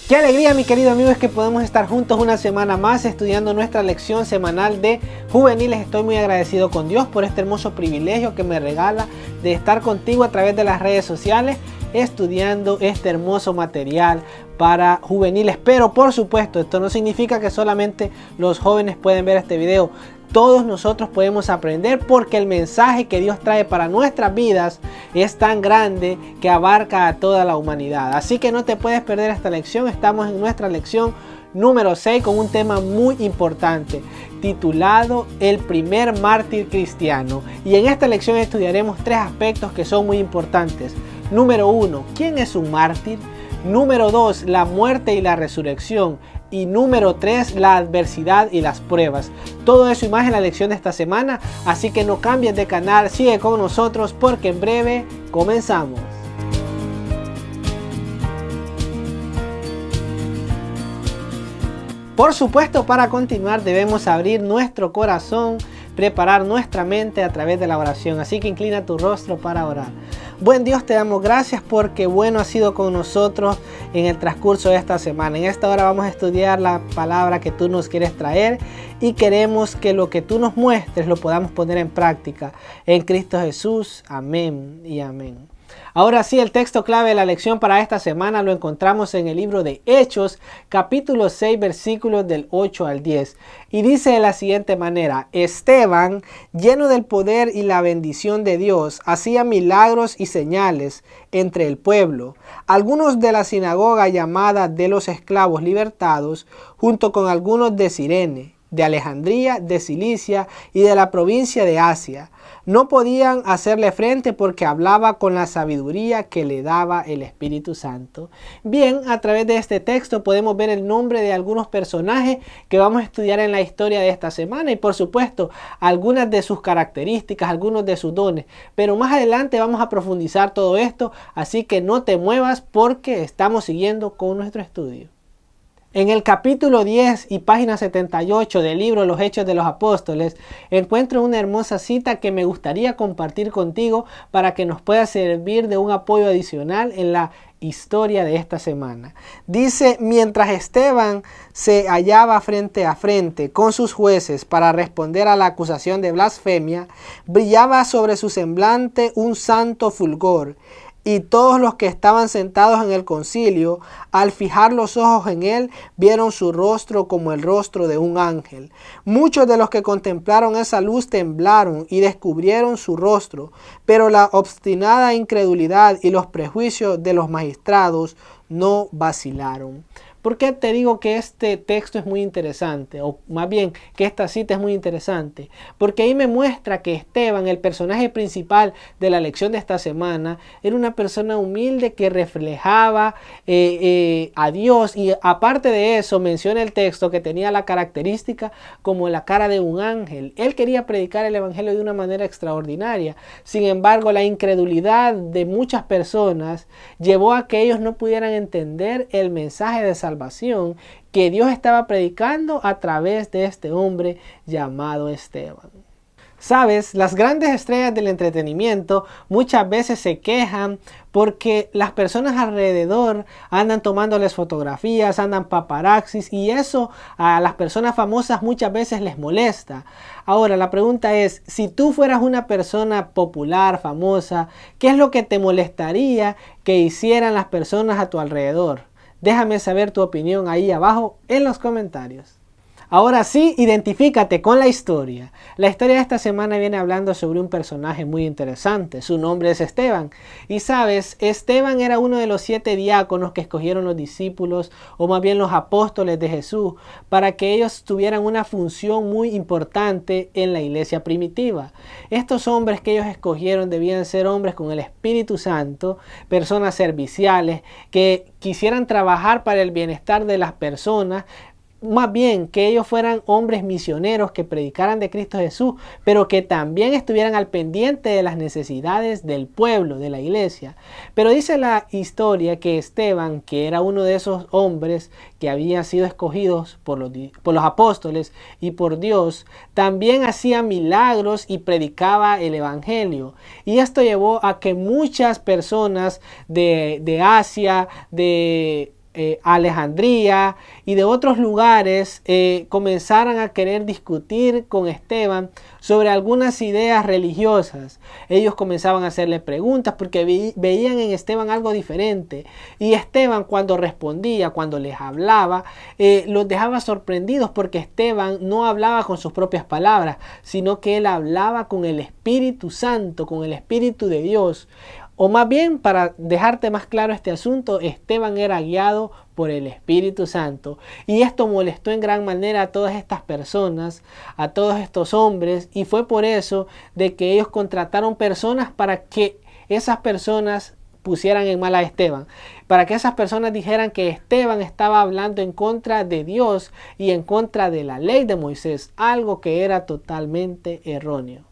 Qué alegría, mi querido amigo, es que podemos estar juntos una semana más estudiando nuestra lección semanal de juveniles. Estoy muy agradecido con Dios por este hermoso privilegio que me regala de estar contigo a través de las redes sociales estudiando este hermoso material para juveniles. Pero por supuesto, esto no significa que solamente los jóvenes pueden ver este video. Todos nosotros podemos aprender porque el mensaje que Dios trae para nuestras vidas es tan grande que abarca a toda la humanidad. Así que no te puedes perder esta lección. Estamos en nuestra lección número 6 con un tema muy importante titulado El primer mártir cristiano. Y en esta lección estudiaremos tres aspectos que son muy importantes. Número 1, ¿quién es un mártir? Número 2, la muerte y la resurrección. Y número 3, la adversidad y las pruebas. Todo eso y más en la lección de esta semana. Así que no cambies de canal, sigue con nosotros porque en breve comenzamos. Por supuesto, para continuar debemos abrir nuestro corazón, preparar nuestra mente a través de la oración. Así que inclina tu rostro para orar. Buen Dios, te damos gracias porque bueno has sido con nosotros en el transcurso de esta semana. En esta hora vamos a estudiar la palabra que tú nos quieres traer y queremos que lo que tú nos muestres lo podamos poner en práctica. En Cristo Jesús, amén y amén. Ahora sí, el texto clave de la lección para esta semana lo encontramos en el libro de Hechos, capítulo 6, versículos del 8 al 10. Y dice de la siguiente manera: Esteban, lleno del poder y la bendición de Dios, hacía milagros y señales entre el pueblo. Algunos de la sinagoga llamada de los esclavos libertados, junto con algunos de Cirene, de Alejandría, de Cilicia y de la provincia de Asia, no podían hacerle frente porque hablaba con la sabiduría que le daba el Espíritu Santo. Bien, a través de este texto podemos ver el nombre de algunos personajes que vamos a estudiar en la historia de esta semana y por supuesto algunas de sus características, algunos de sus dones. Pero más adelante vamos a profundizar todo esto, así que no te muevas porque estamos siguiendo con nuestro estudio. En el capítulo 10 y página 78 del libro Los Hechos de los Apóstoles encuentro una hermosa cita que me gustaría compartir contigo para que nos pueda servir de un apoyo adicional en la historia de esta semana. Dice: mientras Esteban se hallaba frente a frente con sus jueces para responder a la acusación de blasfemia, brillaba sobre su semblante un santo fulgor. Y todos los que estaban sentados en el concilio, al fijar los ojos en él, vieron su rostro como el rostro de un ángel. Muchos de los que contemplaron esa luz temblaron y descubrieron su rostro, pero la obstinada incredulidad y los prejuicios de los magistrados no vacilaron. ¿Por qué te digo que este texto es muy interesante? O más bien, que esta cita es muy interesante. Porque ahí me muestra que Esteban, el personaje principal de la lección de esta semana, era una persona humilde que reflejaba a Dios. Y aparte de eso, menciona el texto que tenía la característica como la cara de un ángel. Él quería predicar el evangelio de una manera extraordinaria. Sin embargo, la incredulidad de muchas personas llevó a que ellos no pudieran entender el mensaje de salvación que Dios estaba predicando a través de este hombre llamado Esteban. Sabes, las grandes estrellas del entretenimiento muchas veces se quejan porque las personas alrededor andan tomándoles fotografías, andan paparazzis y eso a las personas famosas muchas veces les molesta. Ahora la pregunta es, si tú fueras una persona popular, famosa, ¿qué es lo que te molestaría que hicieran las personas a tu alrededor? Déjame saber tu opinión ahí abajo en los comentarios. Ahora sí, identifícate con la historia. La historia de esta semana viene hablando sobre un personaje muy interesante. Su nombre es Esteban. Y sabes, Esteban era uno de los 7 diáconos que escogieron los discípulos, o más bien los apóstoles de Jesús, para que ellos tuvieran una función muy importante en la iglesia primitiva. Estos hombres que ellos escogieron debían ser hombres con el Espíritu Santo, personas serviciales, que quisieran trabajar para el bienestar de las personas, más bien que ellos fueran hombres misioneros que predicaran de Cristo Jesús, pero que también estuvieran al pendiente de las necesidades del pueblo, de la iglesia. Pero dice la historia que Esteban, que era uno de esos hombres que habían sido escogidos por los apóstoles y por Dios, también hacía milagros y predicaba el evangelio. Y esto llevó a que muchas personas de Asia, de Alejandría y de otros lugares comenzaron a querer discutir con Esteban sobre algunas ideas religiosas. Ellos comenzaban a hacerle preguntas porque veían en Esteban algo diferente, y Esteban, cuando respondía, cuando les hablaba, los dejaba sorprendidos, porque Esteban no hablaba con sus propias palabras, sino que él hablaba con el Espíritu Santo, con el Espíritu de Dios. O más bien, para dejarte más claro este asunto, Esteban era guiado por el Espíritu Santo. Y esto molestó en gran manera a todas estas personas, a todos estos hombres. Y fue por eso de que ellos contrataron personas para que esas personas pusieran en mal a Esteban. Para que esas personas dijeran que Esteban estaba hablando en contra de Dios y en contra de la ley de Moisés. Algo que era totalmente erróneo.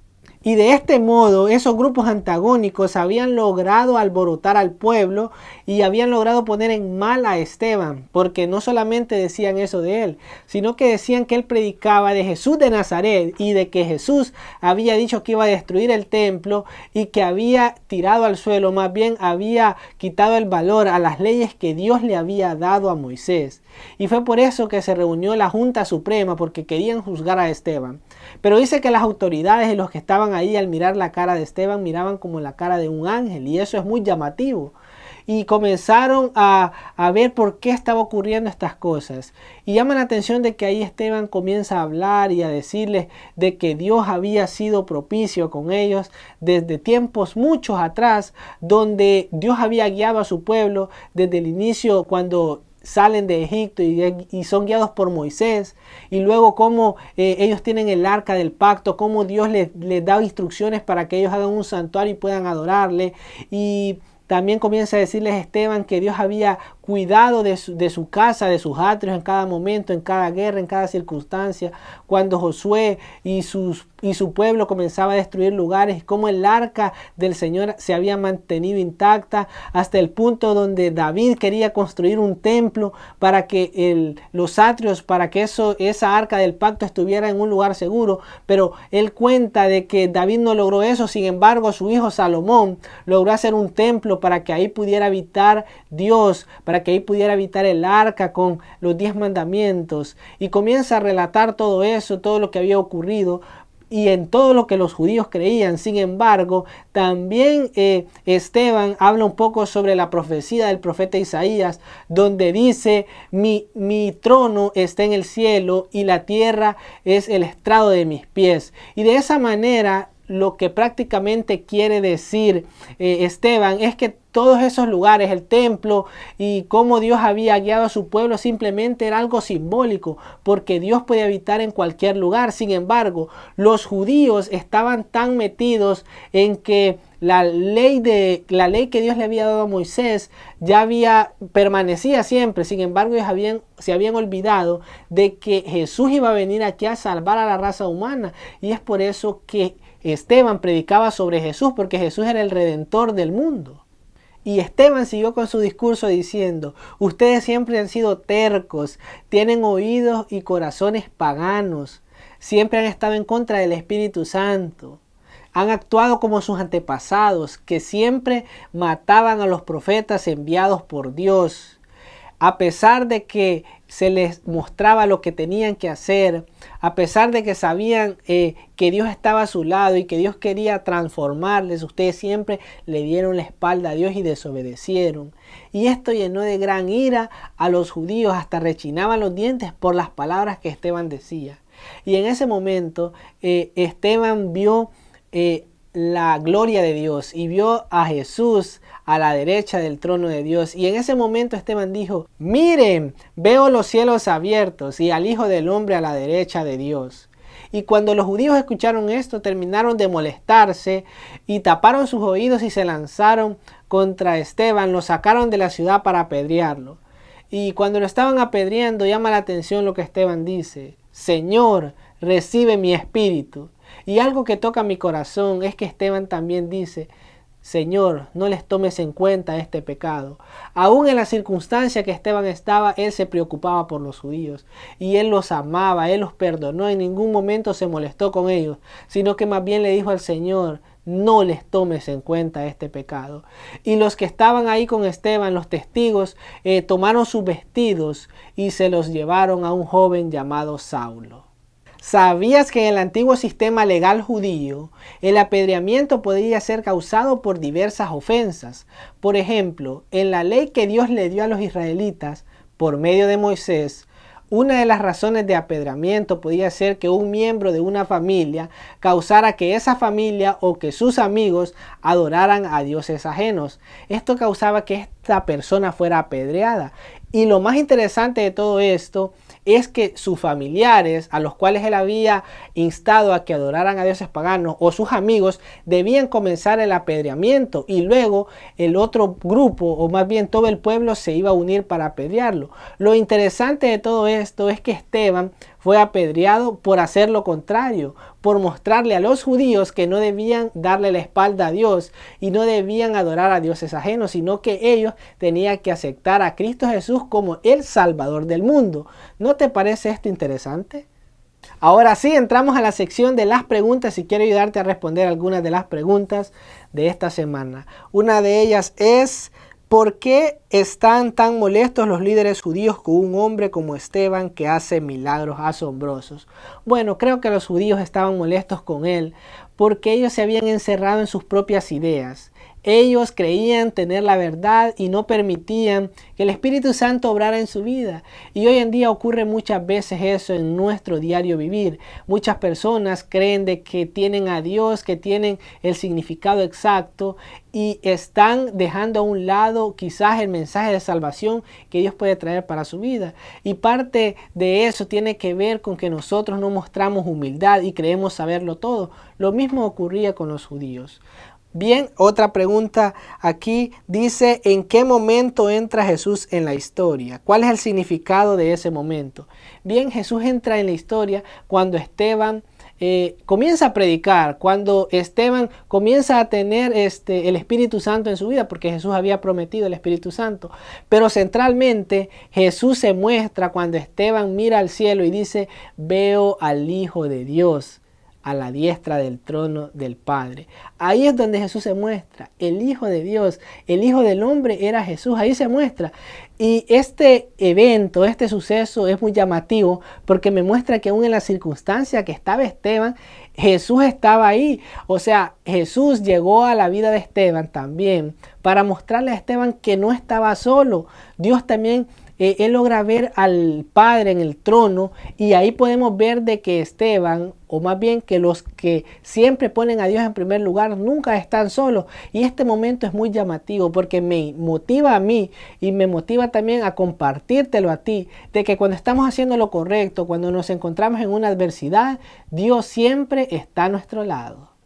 Y de este modo, esos grupos antagónicos habían logrado alborotar al pueblo y habían logrado poner en mal a Esteban, porque no solamente decían eso de él, sino que decían que él predicaba de Jesús de Nazaret y de que Jesús había dicho que iba a destruir el templo y que había tirado al suelo, más bien había quitado el valor a las leyes que Dios le había dado a Moisés. Y fue por eso que se reunió la Junta Suprema, porque querían juzgar a Esteban. Pero dice que las autoridades y los que estaban ahí, al mirar la cara de Esteban, miraban como la cara de un ángel, y eso es muy llamativo. Y comenzaron a ver por qué estaba ocurriendo estas cosas. Y llama la atención de que ahí Esteban comienza a hablar y a decirles de que Dios había sido propicio con ellos desde tiempos muchos atrás, donde Dios había guiado a su pueblo desde el inicio, cuando salen de Egipto y son guiados por Moisés, y luego cómo ellos tienen el arca del pacto, cómo Dios les da instrucciones para que ellos hagan un santuario y puedan adorarle. Y también comienza a decirles Esteban que Dios había cuidado de su casa, de sus atrios en cada momento, en cada guerra, en cada circunstancia, cuando Josué y su pueblo comenzaba a destruir lugares, cómo el arca del Señor se había mantenido intacta hasta el punto donde David quería construir un templo para que los atrios, para que esa arca del pacto estuviera en un lugar seguro. Pero él cuenta de que David no logró eso. Sin embargo, su hijo Salomón logró hacer un templo para que ahí pudiera habitar Dios, para que ahí pudiera habitar el arca con los 10 mandamientos. Y comienza a relatar todo eso, todo lo que había ocurrido y en todo lo que los judíos creían. Sin embargo, también Esteban habla un poco sobre la profecía del profeta Isaías, donde dice: mi trono está en el cielo y la tierra es el estrado de mis pies. Y de esa manera, lo que prácticamente quiere decir Esteban es que todos esos lugares, el templo y cómo Dios había guiado a su pueblo, simplemente era algo simbólico, porque Dios puede habitar en cualquier lugar. Sin embargo, los judíos estaban tan metidos en que la ley que Dios le había dado a Moisés permanecía siempre. Sin embargo, ellos se habían olvidado de que Jesús iba a venir aquí a salvar a la raza humana, y es por eso que Esteban predicaba sobre Jesús, porque Jesús era el redentor del mundo. Y Esteban siguió con su discurso diciendo: ustedes siempre han sido tercos, tienen oídos y corazones paganos, siempre han estado en contra del Espíritu Santo, han actuado como sus antepasados, que siempre mataban a los profetas enviados por Dios. A pesar de que se les mostraba lo que tenían que hacer, a pesar de que sabían que Dios estaba a su lado y que Dios quería transformarles, ustedes siempre le dieron la espalda a Dios y desobedecieron. Y esto llenó de gran ira a los judíos, hasta rechinaban los dientes por las palabras que Esteban decía. Y en ese momento Esteban vio la gloria de Dios y vio a Jesús a la derecha del trono de Dios. Y en ese momento Esteban dijo: miren, veo los cielos abiertos y al Hijo del Hombre a la derecha de Dios. Y cuando los judíos escucharon esto, terminaron de molestarse y taparon sus oídos y se lanzaron contra Esteban. Lo sacaron de la ciudad para apedrearlo. Y cuando lo estaban apedreando, llama la atención lo que Esteban dice: Señor, recibe mi espíritu. Y algo que toca mi corazón es que Esteban también dice: Señor, no les tomes en cuenta este pecado. Aún en la circunstancia que Esteban estaba, él se preocupaba por los judíos y él los amaba, él los perdonó, en ningún momento se molestó con ellos, sino que más bien le dijo al Señor: no les tomes en cuenta este pecado. Y los que estaban ahí con Esteban, los testigos, tomaron sus vestidos y se los llevaron a un joven llamado Saulo. ¿Sabías que en el antiguo sistema legal judío el apedreamiento podía ser causado por diversas ofensas? Por ejemplo, en la ley que Dios le dio a los israelitas por medio de Moisés, una de las razones de apedreamiento podía ser que un miembro de una familia causara que esa familia o que sus amigos adoraran a dioses ajenos. Esto causaba que esta persona fuera apedreada. Y lo más interesante de todo esto es que sus familiares, a los cuales él había instado a que adoraran a dioses paganos, o sus amigos, debían comenzar el apedreamiento, y luego el otro grupo, o más bien todo el pueblo, se iba a unir para apedrearlo. Lo interesante de todo esto es que Esteban fue apedreado por hacer lo contrario, por mostrarle a los judíos que no debían darle la espalda a Dios y no debían adorar a dioses ajenos, sino que ellos tenían que aceptar a Cristo Jesús como el Salvador del mundo. ¿No te parece esto interesante? Ahora sí, entramos a la sección de las preguntas y quiero ayudarte a responder algunas de las preguntas de esta semana. Una de ellas es: ¿por qué están tan molestos los líderes judíos con un hombre como Esteban que hace milagros asombrosos? Bueno, creo que los judíos estaban molestos con él porque ellos se habían encerrado en sus propias ideas. Ellos creían tener la verdad y no permitían que el Espíritu Santo obrara en su vida. Y hoy en día ocurre muchas veces eso en nuestro diario vivir. Muchas personas creen de que tienen a Dios, que tienen el significado exacto y están dejando a un lado quizás el mensaje de salvación que Dios puede traer para su vida. Y parte de eso tiene que ver con que nosotros no mostramos humildad y creemos saberlo todo. Lo mismo ocurría con los judíos. Bien, otra pregunta aquí dice: ¿en qué momento entra Jesús en la historia? ¿Cuál es el significado de ese momento? Bien, Jesús entra en la historia cuando Esteban comienza a predicar, cuando Esteban comienza a tener el Espíritu Santo en su vida, porque Jesús había prometido el Espíritu Santo. Pero centralmente Jesús se muestra cuando Esteban mira al cielo y dice: veo al Hijo de Dios a la diestra del trono del Padre. Ahí es donde Jesús se muestra, el Hijo de Dios, el Hijo del Hombre era Jesús, ahí se muestra. Y este evento, este suceso es muy llamativo porque me muestra que aún en la circunstancia que estaba Esteban, Jesús estaba ahí. O sea, Jesús llegó a la vida de Esteban también para mostrarle a Esteban que no estaba solo. Dios también él logra ver al Padre en el trono, y ahí podemos ver de que Esteban, o más bien que los que siempre ponen a Dios en primer lugar, nunca están solos. Y este momento es muy llamativo porque me motiva a mí y me motiva también a compartírtelo a ti, de que cuando estamos haciendo lo correcto, cuando nos encontramos en una adversidad, Dios siempre está a nuestro lado.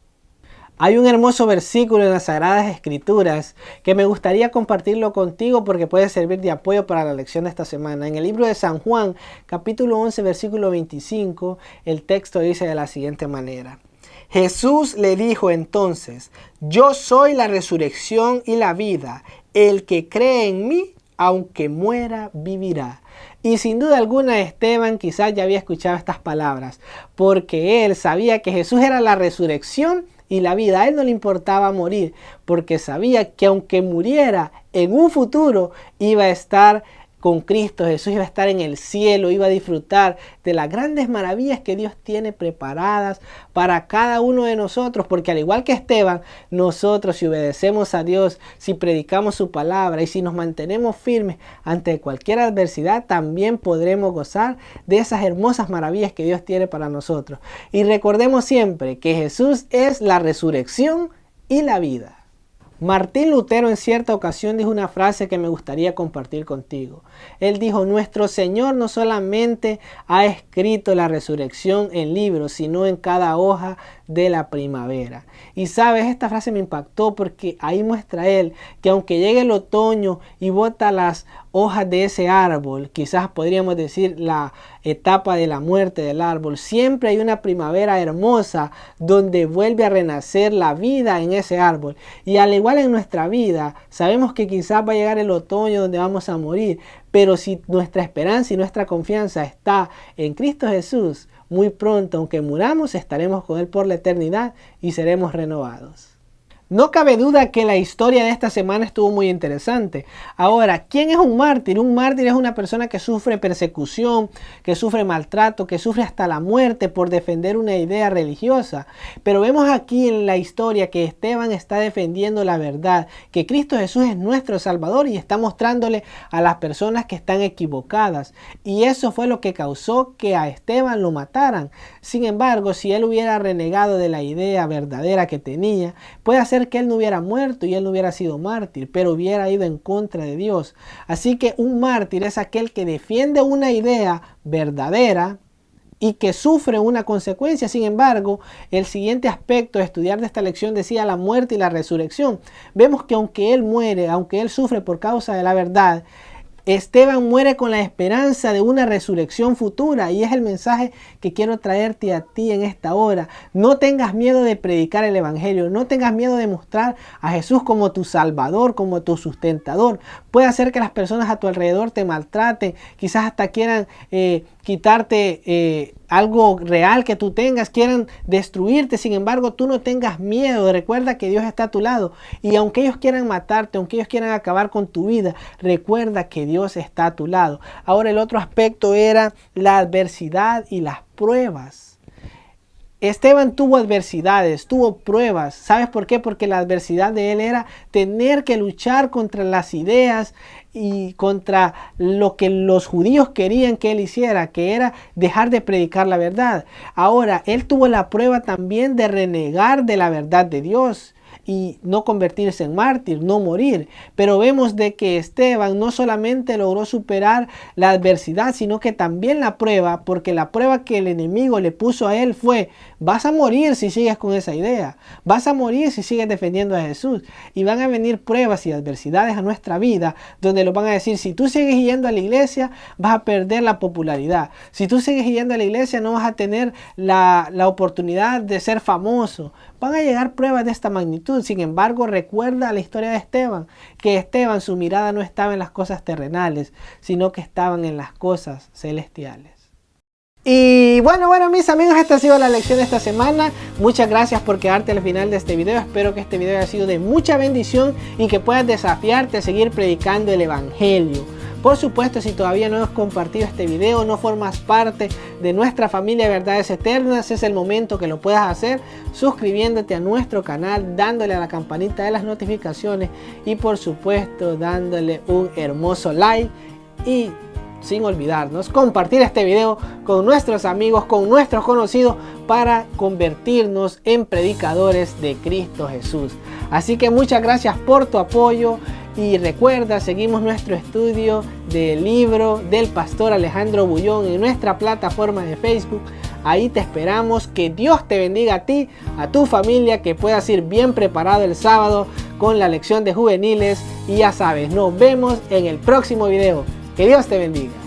Hay un hermoso versículo en las Sagradas Escrituras que me gustaría compartirlo contigo porque puede servir de apoyo para la lección de esta semana. En el libro de San Juan, capítulo 11, versículo 25, el texto dice de la siguiente manera: Jesús le dijo entonces: yo soy la resurrección y la vida. El que cree en mí, aunque muera, vivirá. Y sin duda alguna Esteban quizás ya había escuchado estas palabras, porque él sabía que Jesús era la resurrección y la vida. A él no le importaba morir, porque sabía que aunque muriera en un futuro, iba a estar con Cristo Jesús, iba a estar en el cielo, iba a disfrutar de las grandes maravillas que Dios tiene preparadas para cada uno de nosotros, porque al igual que Esteban, nosotros, si obedecemos a Dios, si predicamos su palabra y si nos mantenemos firmes ante cualquier adversidad, también podremos gozar de esas hermosas maravillas que Dios tiene para nosotros. Y recordemos siempre que Jesús es la resurrección y la vida. Martín Lutero en cierta ocasión dijo una frase que me gustaría compartir contigo. Él dijo: nuestro Señor no solamente ha escrito la resurrección en libros, sino en cada hoja de la primavera. Y sabes, esta frase me impactó porque ahí muestra él que aunque llegue el otoño y bota las hojas de ese árbol, quizás podríamos decir la etapa de la muerte del árbol, siempre hay una primavera hermosa donde vuelve a renacer la vida en ese árbol. Y al igual en nuestra vida, sabemos que quizás va a llegar el otoño donde vamos a morir, pero si nuestra esperanza y nuestra confianza está en Cristo Jesús, muy pronto, aunque muramos, estaremos con Él por la eternidad y seremos renovados. No cabe duda que la historia de esta semana estuvo muy interesante. Ahora, ¿quién es un mártir? Un mártir es una persona que sufre persecución, que sufre maltrato, que sufre hasta la muerte por defender una idea religiosa. Pero vemos aquí en la historia que Esteban está defendiendo la verdad, que Cristo Jesús es nuestro Salvador y está mostrándole a las personas que están equivocadas. Y eso fue lo que causó que a Esteban lo mataran. Sin embargo, si él hubiera renegado de la idea verdadera que tenía, puede hacer que él no hubiera muerto y él no hubiera sido mártir, pero hubiera ido en contra de Dios. Así que un mártir es aquel que defiende una idea verdadera y que sufre una consecuencia. Sin embargo, el siguiente aspecto de estudiar de esta lección decía la muerte y la resurrección. Vemos que aunque él muere, aunque él sufre por causa de la verdad, Esteban muere con la esperanza de una resurrección futura, y es el mensaje que quiero traerte a ti en esta hora. No tengas miedo de predicar el evangelio, no tengas miedo de mostrar a Jesús como tu Salvador, como tu sustentador. Puede hacer que las personas a tu alrededor te maltraten, quizás hasta quieran quitarte algo real que tú tengas, quieran destruirte. Sin embargo, tú no tengas miedo. Recuerda que Dios está a tu lado, y aunque ellos quieran matarte, aunque ellos quieran acabar con tu vida, recuerda que Dios está a tu lado. Ahora, el otro aspecto era la adversidad y las pruebas. Esteban tuvo adversidades, tuvo pruebas. ¿Sabes por qué? Porque la adversidad de él era tener que luchar contra las ideas y contra lo que los judíos querían que él hiciera, que era dejar de predicar la verdad. Ahora, él tuvo la prueba también de renegar de la verdad de Dios y no convertirse en mártir, no morir. Pero vemos de que Esteban no solamente logró superar la adversidad, sino que también la prueba, porque la prueba que el enemigo le puso a él fue: vas a morir si sigues con esa idea, vas a morir si sigues defendiendo a Jesús. Y van a venir pruebas y adversidades a nuestra vida donde nos van a decir: si tú sigues yendo a la iglesia, vas a perder la popularidad. Si tú sigues yendo a la iglesia, no vas a tener la oportunidad de ser famoso. Van a llegar pruebas de esta magnitud. Sin embargo, recuerda la historia de Esteban, que Esteban, su mirada no estaba en las cosas terrenales, sino que estaban en las cosas celestiales. Y bueno, mis amigos, esta ha sido la lección de esta semana. Muchas gracias por quedarte al final de este video. Espero que este video haya sido de mucha bendición y que puedas desafiarte a seguir predicando el evangelio. Por supuesto, si todavía no has compartido este video, no formas parte de nuestra familia de Verdades Eternas, es el momento que lo puedas hacer suscribiéndote a nuestro canal, dándole a la campanita de las notificaciones y por supuesto dándole un hermoso like, y sin olvidarnos compartir este video con nuestros amigos, con nuestros conocidos, para convertirnos en predicadores de Cristo Jesús. Así que muchas gracias por tu apoyo. Y recuerda, seguimos nuestro estudio del libro del pastor Alejandro Bullón en nuestra plataforma de Facebook. Ahí te esperamos. Que Dios te bendiga a ti, a tu familia, que puedas ir bien preparado el sábado con la lección de juveniles. Y ya sabes, nos vemos en el próximo video. Que Dios te bendiga.